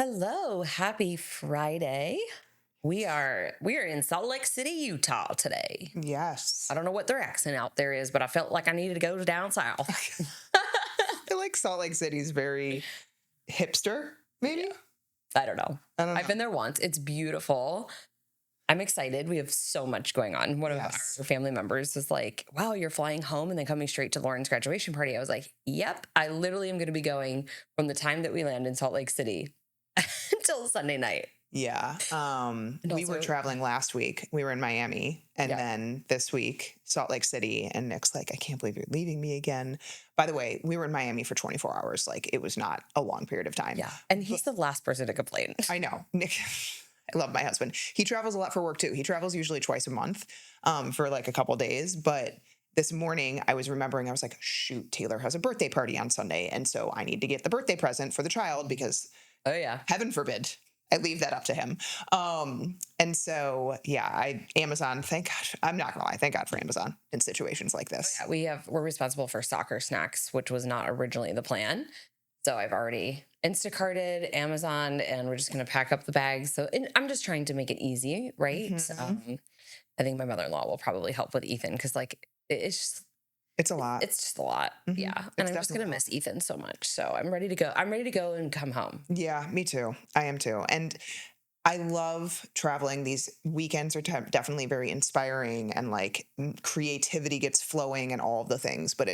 Hello, happy Friday. We are in Salt Lake City, Utah today. I Yes. don't know what their accent out there is, but I felt like I needed to go down south. I feel like Salt Lake City is very hipster, Yeah, maybe? I don't know. I don't I've know. been there once. It's beautiful. I'm excited. We have so much going on. One of Yes. our family members was like, "Wow, you're flying home and then coming straight to Lauren's graduation party." I was like, "Yep, I literally am going to be going from the time that we land in Salt Lake City until Sunday night." Yeah. And We were also, traveling last week. We were in Miami, and yeah, then this week, Salt Lake City. And Nick's like, I can't believe you're leaving me again. By the way, we were in Miami for 24 hours. Like, it was not a long period of time. yeah. And But he's the last person to complain. I know. Nick, I love my husband. He travels a lot for work too. He travels usually twice a month for like a couple days. But this morning I was remembering, I was like, shoot, Taylor has a birthday party on Sunday. And so I need to get the birthday present for the child because Oh yeah. heaven forbid I leave that up to him. And so, yeah, Amazon, thank God. I'm not gonna lie. Thank God for Amazon in situations like Oh, this. yeah, we're responsible for soccer snacks, which was not originally the plan. So I've already Instacarted, Amazon, and we're just going to pack up the bags. So and I'm just trying to make it easy, right? Mhm. I think my mother-in-law will probably help with Ethan because like it's just It's a lot. it's just a lot, Mhm. yeah. And It's I'm just definitely gonna a lot. miss Ethan so much. So I'm ready to go. I'm ready to go and come home. Yeah, me too. I am too. And I love traveling. These weekends are definitely very inspiring and like creativity gets flowing and all of the things, but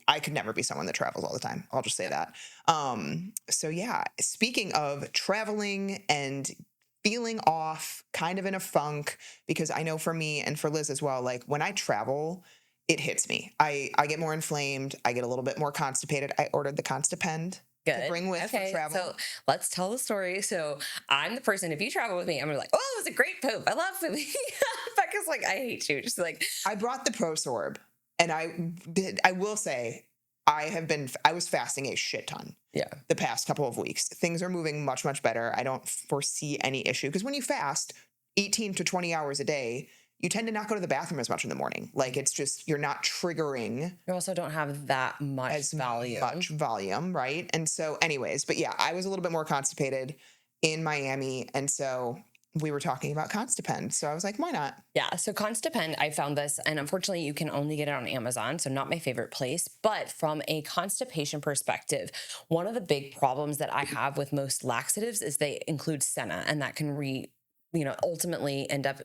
I could never be someone that travels all the time. I'll just say that. So yeah, speaking of traveling and feeling off, kind of in a funk, because I know for me and for Liz as well, like when I travel, it hits me. I get more inflamed. I get a little bit more constipated. I ordered the Constipend to Good. bring with for Okay, travel. so let's tell the story. So I'm the person, if you travel with me, I'm gonna be like, oh, it was a great poop. I love pooping. Becca's like, I hate you. Just like, I brought the ProSorb, and I will say, I was fasting a shit ton yeah. the past couple of weeks. Things are moving much, much better. I don't foresee any issue because when you fast 18 to 20 hours a day, you tend to not go to the bathroom as much in the morning. Like it's just, you're not triggering You also don't have that much as volume. much volume, right? And so, anyways, but yeah, I was a little bit more constipated in Miami. And so we were talking about Constipend. So I was like, why not? Yeah. So Constipend, I found this, and unfortunately, you can only get it on Amazon. So not my favorite place. But from a constipation perspective, one of the big problems that I have with most laxatives is they include senna, and that can ultimately end up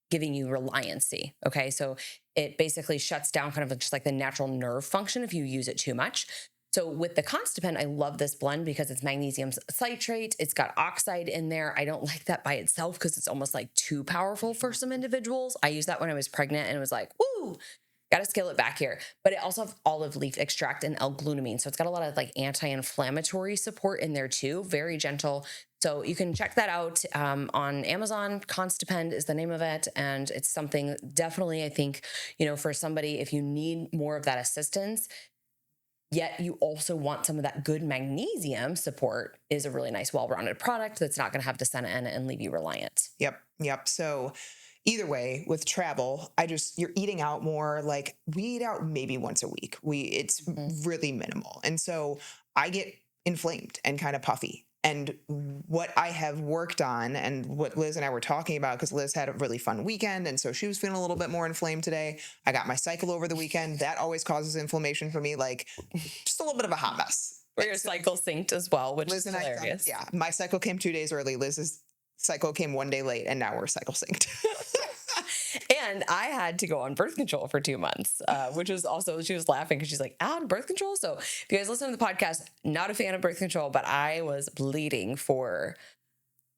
giving you reliancy. Okay. So it basically shuts down kind of just like the natural nerve function if you use it too much. So with the Constipend, I love this blend because it's magnesium citrate. It's got oxide in there. I don't like that by itself because it's almost like too powerful for some individuals. I used that when I was pregnant and it was like, woo, got to scale it back here. But it also has olive leaf extract and L-glutamine. So it's got a lot of like anti-inflammatory support in there too. Very gentle. So you can check that out on Amazon. Constipend is the name of it. And it's something definitely, I think, for somebody, if you need more of that assistance, yet you also want some of that good magnesium support, is a really nice, well-rounded product that's not going to have Descena in it and leave you reliant. Yep. Yep. So either way, with travel, you're eating out more. Like we eat out maybe once a week. It's Mhm. really minimal. And so I get inflamed and kind of puffy. And what I have worked on and what Liz and I were talking about, because Liz had a really fun weekend. And so she was feeling a little bit more inflamed today. I got my cycle over the weekend. That always causes inflammation for me, like just a little bit of a hot mess. Or And your so cycle synced as well, which Liz is and I thought, hilarious. yeah, my cycle came 2 days early. Liz's cycle came 1 day late, and now we're cycle synced. And I had to go on birth control for 2 months, which was also, she was laughing because she's like, on birth control? So if you guys listen to the podcast, not a fan of birth control, but I was bleeding for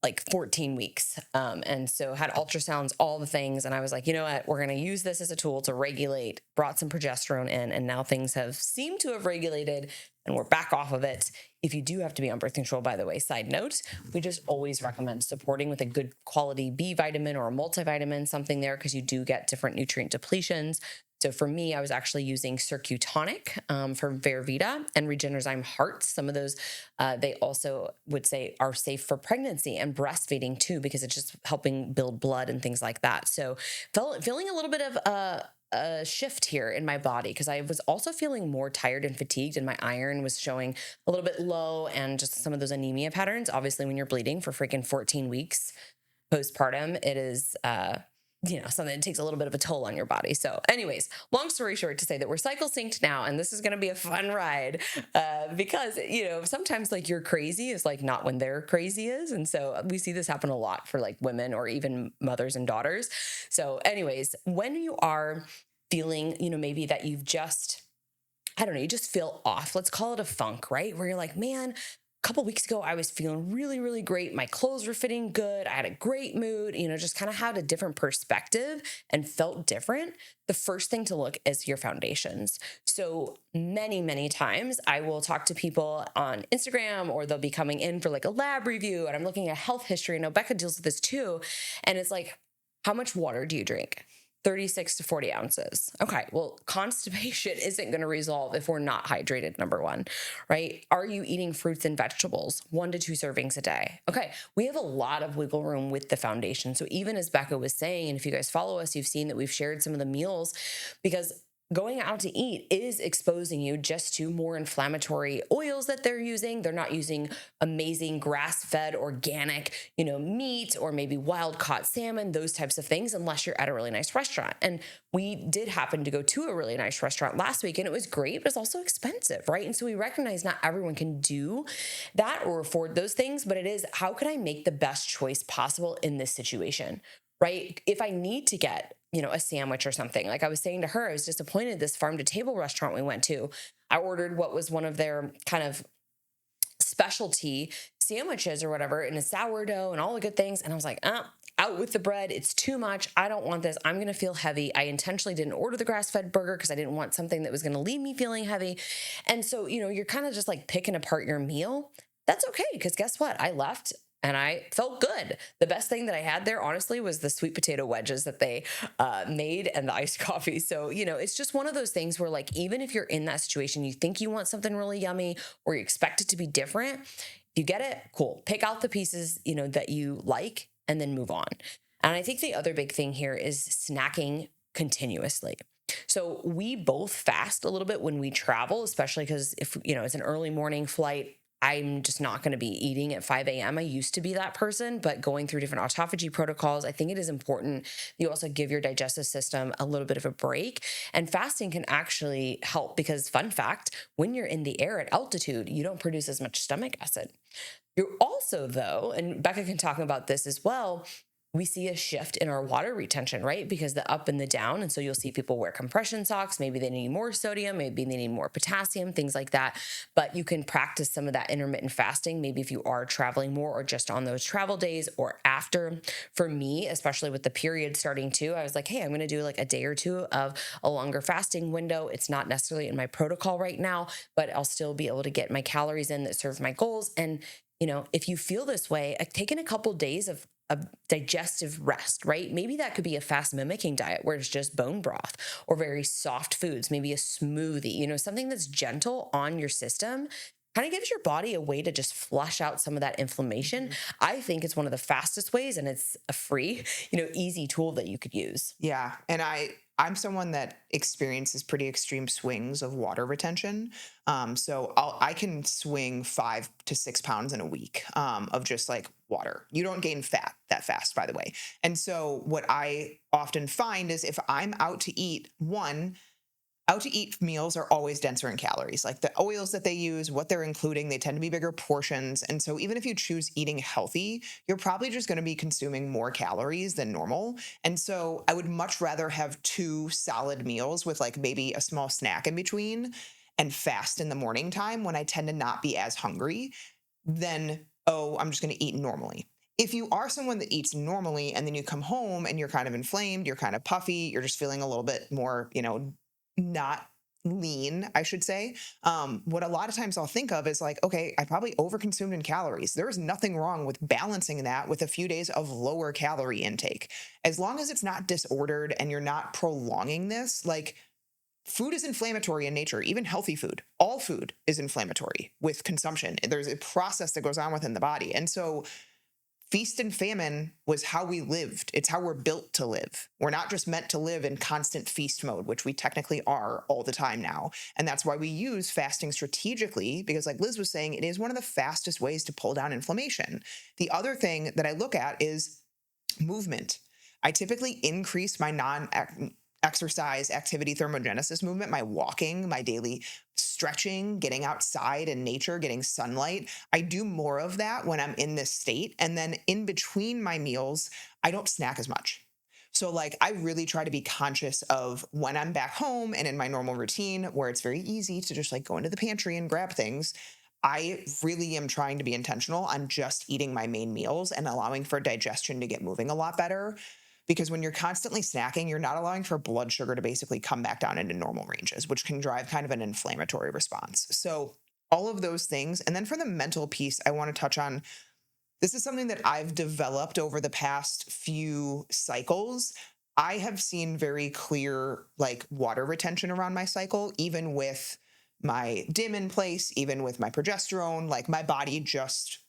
like 14 weeks. And so had ultrasounds, all the things. And I was like, you know what? We're going to use this as a tool to regulate, brought some progesterone in, and now things have seemed to have regulated and we're back off of it. If you do have to be on birth control, by the way, side note, we just always recommend supporting with a good quality B vitamin or a multivitamin, something there, because you do get different nutrient depletions. So for me, I was actually using Circutonic for Vervita and Regenerzyme Heart. Some of those they also would say are safe for pregnancy and breastfeeding too, because it's just helping build blood and things like that. So feeling a little bit of a shift here in my body because I was also feeling more tired and fatigued, and my iron was showing a little bit low, and just some of those anemia patterns. Obviously, when you're bleeding for freaking 14 weeks postpartum, it is, something that takes a little bit of a toll on your body. So, anyways, long story short, to say that we're cycle synced now, and this is going to be a fun ride because, sometimes like you're crazy is like not when their crazy is. And so we see this happen a lot for like women or even mothers and daughters. So, anyways, when you are feeling, maybe that you've just, I don't know, you just feel off. Let's call it a funk, right? Where you're like, man, a couple weeks ago, I was feeling really, really great. My clothes were fitting good. I had a great mood, just kind of had a different perspective and felt different. The first thing to look is your foundations. So many, many times I will talk to people on Instagram, or they'll be coming in for like a lab review, and I'm looking at health history. I know Becca deals with this too. And it's like, how much water do you drink? 36 to 40 ounces. Okay, well, constipation isn't going to resolve if we're not hydrated, number one, right? Are you eating fruits and vegetables 1 to 2 servings a day? Okay, we have a lot of wiggle room with the foundation. So even as Becca was saying, and if you guys follow us, you've seen that we've shared some of the meals, because going out to eat is exposing you just to more inflammatory oils that they're using. They're not using amazing grass-fed organic, meat, or maybe wild caught salmon, those types of things, unless you're at a really nice restaurant. And we did happen to go to a really nice restaurant last week, and it was great, but it's also expensive, right? And so we recognize not everyone can do that or afford those things, but it is, how can I make the best choice possible in this situation? Right? If I need to get, a sandwich or something, like I was saying to her, I was disappointed this farm to table restaurant we went to. I ordered what was one of their kind of specialty sandwiches or whatever, and a sourdough and all the good things. And I was like, out with the bread. It's too much. I don't want this. I'm going to feel heavy. I intentionally didn't order the grass-fed burger because I didn't want something that was going to leave me feeling heavy. And so, you're kind of just like picking apart your meal. That's okay, because guess what? I left and I felt good. The best thing that I had there, honestly, was the sweet potato wedges that they made, and the iced coffee. So, it's just one of those things where, like, even if you're in that situation, you think you want something really yummy, or you expect it to be different, if you get it, cool. Pick out the pieces, that you like, and then move on. And I think the other big thing here is snacking continuously. So we both fast a little bit when we travel, especially because if, it's an early morning flight, I'm just not going to be eating at 5 a.m. I used to be that person, but going through different autophagy protocols, I think it is important you also give your digestive system a little bit of a break. And fasting can actually help because, fun fact, when you're in the air at altitude, you don't produce as much stomach acid. You're also, though, and Becca can talk about this as well, we see a shift in our water retention, right? Because the up and the down. And so you'll see people wear compression socks. Maybe they need more sodium, maybe they need more potassium, things like that. But you can practice some of that intermittent fasting, maybe if you are traveling more or just on those travel days or after. For me, especially with the period starting too, I was like, hey, I'm going to do like a day or two of a longer fasting window. It's not necessarily in my protocol right now, but I'll still be able to get my calories in that serve my goals. And if you feel this way, taking a couple days of a digestive rest, right? Maybe that could be a fast mimicking diet where it's just bone broth or very soft foods, maybe a smoothie, something that's gentle on your system. Kind of gives your body a way to just flush out some of that inflammation. I think it's one of the fastest ways, and it's a free, easy tool that you could use. Yeah. And I'm someone that experiences pretty extreme swings of water retention. So I can swing 5 to 6 pounds in a week of just like water. You don't gain fat that fast, by the way. And so what I often find is if I'm out to eat, out to eat meals are always denser in calories. Like the oils that they use, what they're including, they tend to be bigger portions. And so even if you choose eating healthy, you're probably just going to be consuming more calories than normal. And so I would much rather have 2 solid meals with like maybe a small snack in between and fast in the morning time when I tend to not be as hungry than, oh, I'm just going to eat normally. If you are someone that eats normally and then you come home and you're kind of inflamed, you're kind of puffy, you're just feeling a little bit more, not lean, I should say. What a lot of times I'll think of is like, okay, I probably overconsumed in calories. There is nothing wrong with balancing that with a few days of lower calorie intake. As long as it's not disordered and you're not prolonging this, like food is inflammatory in nature, even healthy food. All food is inflammatory with consumption. There's a process that goes on within the body. And so feast and famine was how we lived. It's how we're built to live. We're not just meant to live in constant feast mode, which we technically are all the time now. And that's why we use fasting strategically, because like Liz was saying, it is one of the fastest ways to pull down inflammation. The other thing that I look at is movement. I typically increase my exercise activity thermogenesis movement, my walking, my daily stretching, getting outside in nature, getting sunlight. I do more of that when I'm in this state. And then in between my meals, I don't snack as much. So, like, I really try to be conscious of when I'm back home and in my normal routine where it's very easy to just like go into the pantry and grab things. I really am trying to be intentional on just eating my main meals and allowing for digestion to get moving a lot better. Because when you're constantly snacking, you're not allowing for blood sugar to basically come back down into normal ranges, which can drive kind of an inflammatory response. So, all of those things. And then for the mental piece, I want to touch on this is something that I've developed over the past few cycles. I have seen very clear, like, water retention around my cycle, even with my dim in place, even with my progesterone. Like, my body just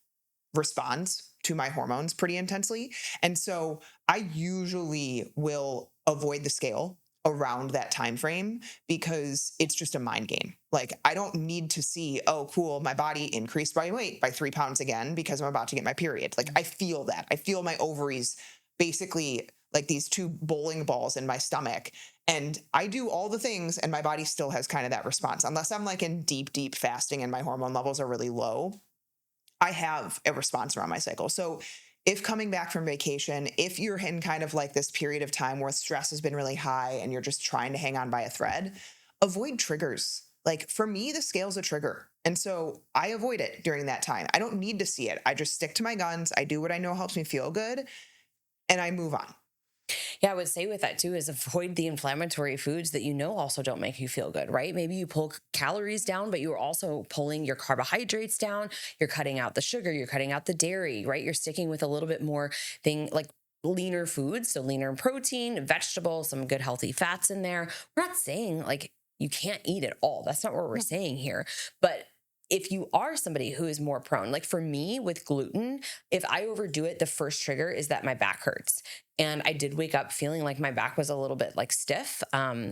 responds to my hormones pretty intensely. And so I usually will avoid the scale around that time frame because it's just a mind game. Like, I don't need to see, oh cool, my body increased by weight by 3 pounds again because I'm about to get my period. Like, I feel that. I feel my ovaries basically like these two bowling balls in my stomach. And I do all the things and my body still has kind of that response. Unless I'm like in deep fasting and my hormone levels are really low, I have a response around my cycle. So if coming back from vacation, if you're in kind of like this period of time where stress has been really high and you're just trying to hang on by a thread, avoid triggers. Like, for me, the scale's a trigger. And so I avoid it during that time. I don't need to see it. I just stick to my guns. I do what I know helps me feel good and I move on. Yeah, I would say with that too is avoid the inflammatory foods that you know also don't make you feel good, right? Maybe you pull calories down, but you're also pulling your carbohydrates down. You're cutting out the sugar, you're cutting out the dairy, right? You're sticking with a little bit more thing like leaner foods, so leaner in protein, vegetables, some good healthy fats in there. We're not saying like you can't eat it all. That's not what we're Yeah. saying here. But if you are somebody who is more prone, like for me with gluten, if I overdo it, the first trigger is that my back hurts. And I did wake up feeling like my back was a little bit like stiff.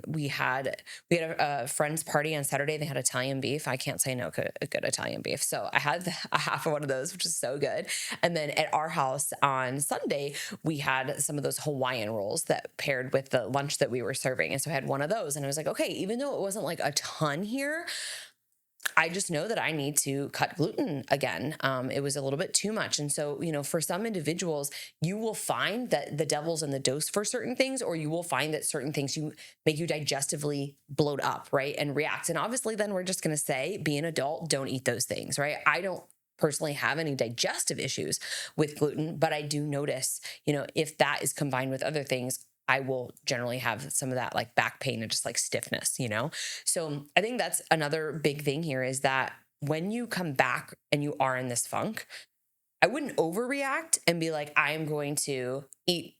We had a friend's party on Saturday. They had Italian beef. I can't say no to a good Italian beef, so I had a half of one of those, which is so good. And then at our house on Sunday, we had some of those Hawaiian rolls that paired with the lunch that we were serving. And so I had one of those, and I was like, okay, even though it wasn't like a ton here, I just know that I need to cut gluten again. It was a little bit too much. And so, for some individuals, you will find that the devil's in the dose for certain things, or you will find that certain things you make you digestively bloat up, right? And react. And obviously, then we're just going to say, be an adult, don't eat those things, right? I don't personally have any digestive issues with gluten, but I do notice, if that is combined with other things, I will generally have some of that like back pain and just like stiffness. So I think that's another big thing here is that when you come back and you are in this funk, I wouldn't overreact and be like, I am going to eat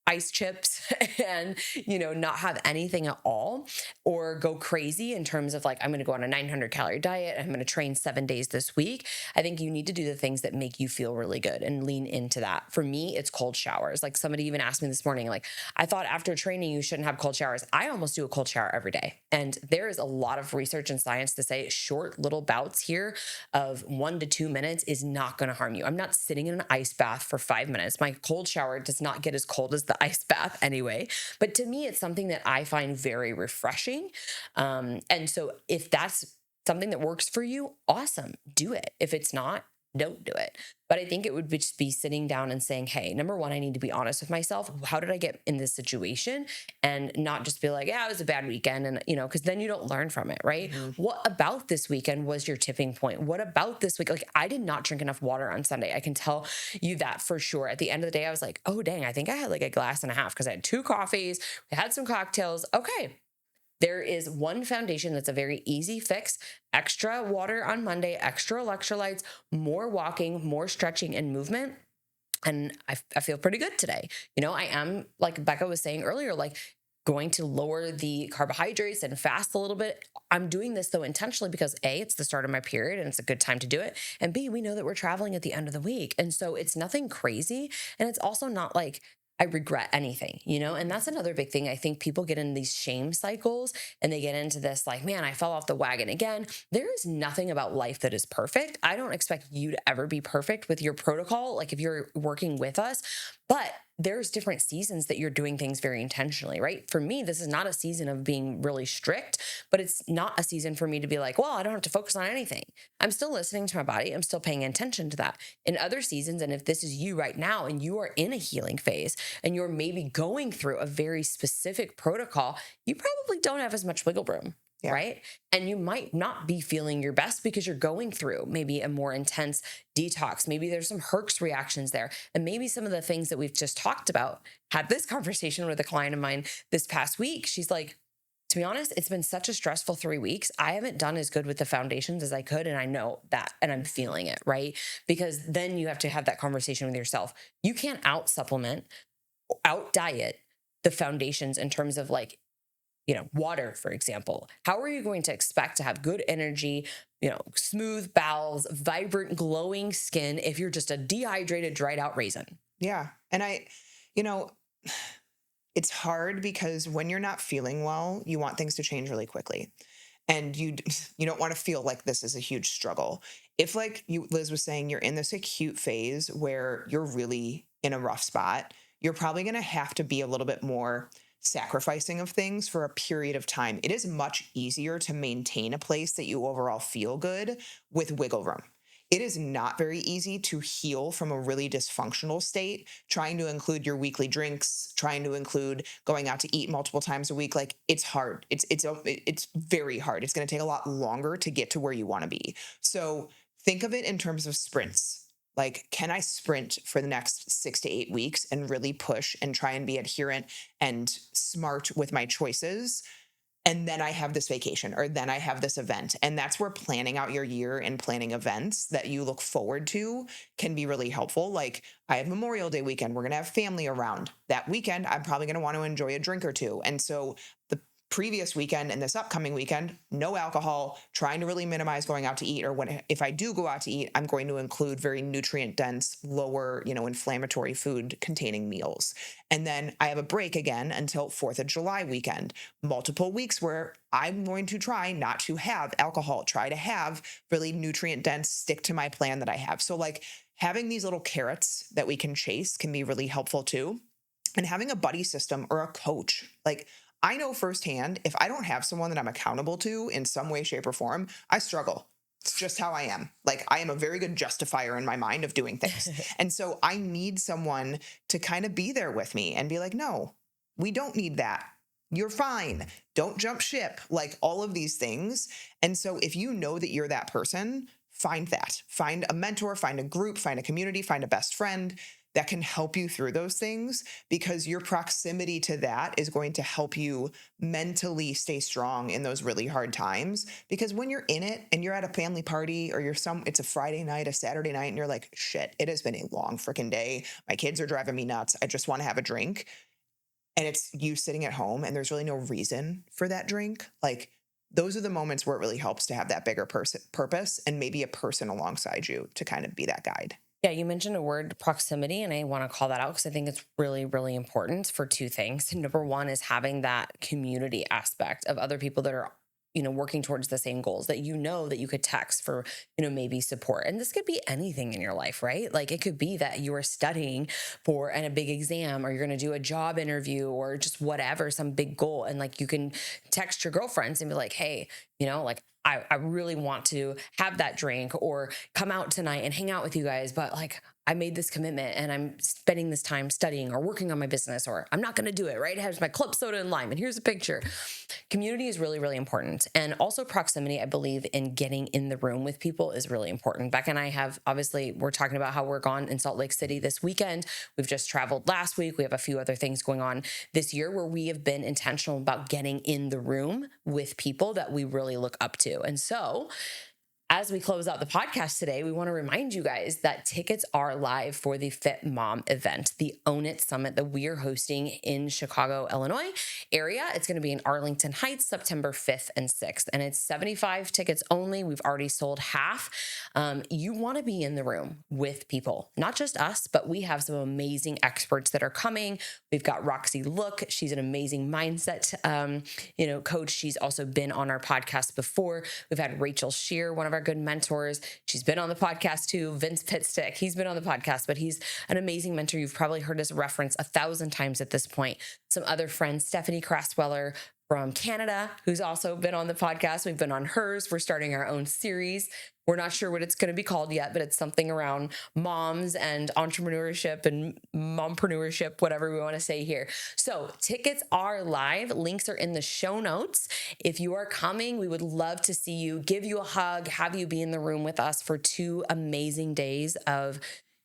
ice chips and not have anything at all, or go crazy in terms of like, I'm going to go on a 900-calorie diet, I'm going to train 7 days this week. I think you need to do the things that make you feel really good and lean into that. For me, it's cold showers. Like, somebody even asked me this morning, like, I thought after training you shouldn't have cold showers. I almost do a cold shower every day, and there is a lot of research and science to say short little bouts here of 1 to 2 minutes is not going to harm you. I'm not sitting in an ice bath for 5 minutes. My cold shower does not get as cold as the ice bath anyway. But to me, it's something that I find very refreshing. And so if that's something that works for you, awesome, do it. If it's not, don't do it. But I think it would just be sitting down and saying, hey, number one, I need to be honest with myself. How did I get in this situation? And not just be like, yeah, it was a bad weekend. And, because then you don't learn from it, right? Mm-hmm. What about this weekend was your tipping point? What about this week? Like, I did not drink enough water on Sunday. I can tell you that for sure. At the end of the day, I was like, oh, dang, I think I had like a glass and a half because I had 2 coffees. We had some cocktails. Okay. There is one foundation that's a very easy fix: extra water on Monday, extra electrolytes, more walking, more stretching and movement. And I feel pretty good today. I am, like Becca was saying earlier, like, going to lower the carbohydrates and fast a little bit. I'm doing this though intentionally because A, it's the start of my period and it's a good time to do it. And B, we know that we're traveling at the end of the week. And so it's nothing crazy. And it's also not like I regret anything, you know? And that's another big thing. I think people get in these shame cycles and they get into this like, man, I fell off the wagon again. There is nothing about life that is perfect. I don't expect you to ever be perfect with your protocol, like if you're working with us, but there's different seasons that you're doing things very intentionally, right? For me, this is not a season of being really strict, but it's not a season for me to be like, well, I don't have to focus on anything. I'm still listening to my body. I'm still paying attention to that. In other seasons, and if this is you right now and you are in a healing phase and you're maybe going through a very specific protocol, you probably don't have as much wiggle room. Yeah. Right. And you might not be feeling your best because you're going through maybe a more intense detox. Maybe there's some Herx reactions there. And maybe some of the things that we've just talked about. Had this conversation with a client of mine this past week. She's like, to be honest, it's been such a stressful 3 weeks. I haven't done as good with the foundations as I could. And I know that, and I'm feeling it. Right. Because then you have to have that conversation with yourself. You can't out supplement, out diet the foundations in terms of like, water, for example. How are you going to expect to have good energy, smooth bowels, vibrant, glowing skin if you're just a dehydrated, dried out raisin? Yeah. And you know, it's hard because when you're not feeling well, you want things to change really quickly. And you don't want to feel like this is a huge struggle. If like Liz was saying, you're in this acute phase where you're really in a rough spot, you're probably going to have to be a little bit more sacrificing of things for a period of time. It is much easier to maintain a place that you overall feel good with wiggle room. It is not very easy to heal from a really dysfunctional state, trying to include your weekly drinks, trying to include going out to eat multiple times a week. Like it's hard. It's very hard. It's going to take a lot longer to get to where you want to be. So think of it in terms of sprints. Like, can I sprint for the next 6 to 8 weeks and really push and try and be adherent and smart with my choices? And then I have this vacation or then I have this event. And that's where planning out your year and planning events that you look forward to can be really helpful. Like I have Memorial Day weekend. We're going to have family around that weekend. I'm probably going to want to enjoy a drink or two. And so the previous weekend and this upcoming weekend, no alcohol, trying to really minimize going out to eat, or if I do go out to eat, I'm going to include very nutrient dense, lower, inflammatory food containing meals. And then I have a break again until 4th of July weekend, multiple weeks where I'm going to try not to have alcohol, try to have really nutrient dense, stick to my plan that I have. So like having these little carrots that we can chase can be really helpful too. And having a buddy system or a coach, like I know firsthand, if I don't have someone that I'm accountable to in some way, shape, or form, I struggle. It's just how I am. Like I am a very good justifier in my mind of doing things. And so I need someone to kind of be there with me and be like, no, we don't need that. You're fine. Don't jump ship. Like all of these things. And so if you know that you're that person, find that. Find a mentor, find a group, find a community, find a best friend that can help you through those things, because your proximity to that is going to help you mentally stay strong in those really hard times. Because when you're in it and you're at a family party or it's a Friday night, a Saturday night, and you're like, shit, it has been a long freaking day. My kids are driving me nuts. I just want to have a drink. And it's you sitting at home and there's really no reason for that drink. Like those are the moments where it really helps to have that bigger purpose and maybe a person alongside you to kind of be that guide. Yeah, you mentioned a word proximity, and I want to call that out because I think it's really, really important for two things. Number one is having that community aspect of other people that are, working towards the same goals that that you could text for, maybe support. And this could be anything in your life, right? Like it could be that you are studying for a big exam, or you're going to do a job interview, or just whatever, some big goal. And like you can text your girlfriends and be like, hey, like I really want to have that drink or come out tonight and hang out with you guys. But like, I made this commitment and I'm spending this time studying or working on my business, or I'm not going to do it, right? It has my club soda and lime, and here's a picture. Community is really, really important. And also proximity, I believe in getting in the room with people is really important. Becca and I we're talking about how we're gone in Salt Lake City this weekend. We've just traveled last week. We have a few other things going on this year where we have been intentional about getting in the room with people that we really look up to. And so As we close out the podcast today, we want to remind you guys that tickets are live for the FitMom event, the Own It Summit that we are hosting in Chicago, Illinois area. It's going to be in Arlington Heights, September 5th and 6th, and it's 75 tickets only. We've already sold half. You want to be in the room with people, not just us, but we have some amazing experts that are coming. We've got Roxy Look. She's an amazing mindset, coach. She's also been on our podcast before. We've had Rachel Shear, one of our good mentors. She's been on the podcast too. Vince Pitstick, he's been on the podcast, but he's an amazing mentor. You've probably heard us reference 1,000 times at this point. Some other friends, Stephanie Crasweller from Canada, who's also been on the podcast. We've been on hers. We're starting our own series. We're not sure what it's going to be called yet, but it's something around moms and entrepreneurship and mompreneurship, whatever we want to say here. So tickets are live. Links are in the show notes. If you are coming, we would love to see you, give you a hug, have you be in the room with us for 2 amazing days of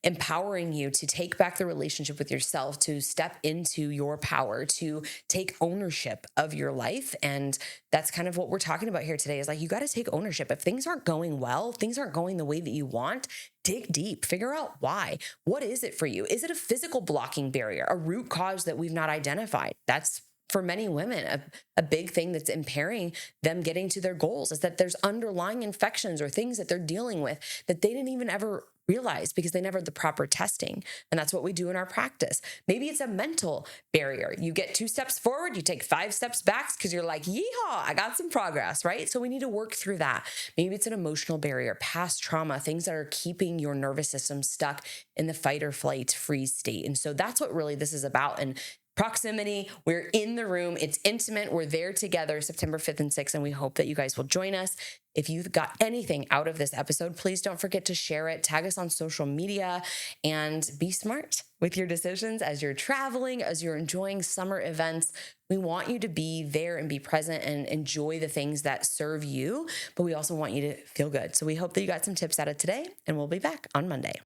empowering you to take back the relationship with yourself, to step into your power, to take ownership of your life. And that's kind of what we're talking about here today is like, you got to take ownership. If things aren't going well, things aren't going the way that you want, dig deep, figure out why. What is it for you? Is it a physical blocking barrier, a root cause that we've not identified? That's for many women, a big thing that's impairing them getting to their goals is that there's underlying infections or things that they're dealing with that they didn't even ever realize because they never had the proper testing. And that's what we do in our practice. Maybe it's a mental barrier. You get 2 steps forward, you take 5 steps back because you're like, yeehaw, I got some progress, right? So we need to work through that. Maybe it's an emotional barrier, past trauma, things that are keeping your nervous system stuck in the fight or flight freeze state. And so that's what really this is about. And proximity, we're in the room, it's intimate, we're there together September 5th and 6th, and we hope that you guys will join us. If you've got anything out of this episode, please don't forget to share it, tag us on social media, and be smart with your decisions as you're traveling, as you're enjoying summer events. We want you to be there and be present and enjoy the things that serve you, but we also want you to feel good. So we hope that you got some tips out of today, and we'll be back on Monday.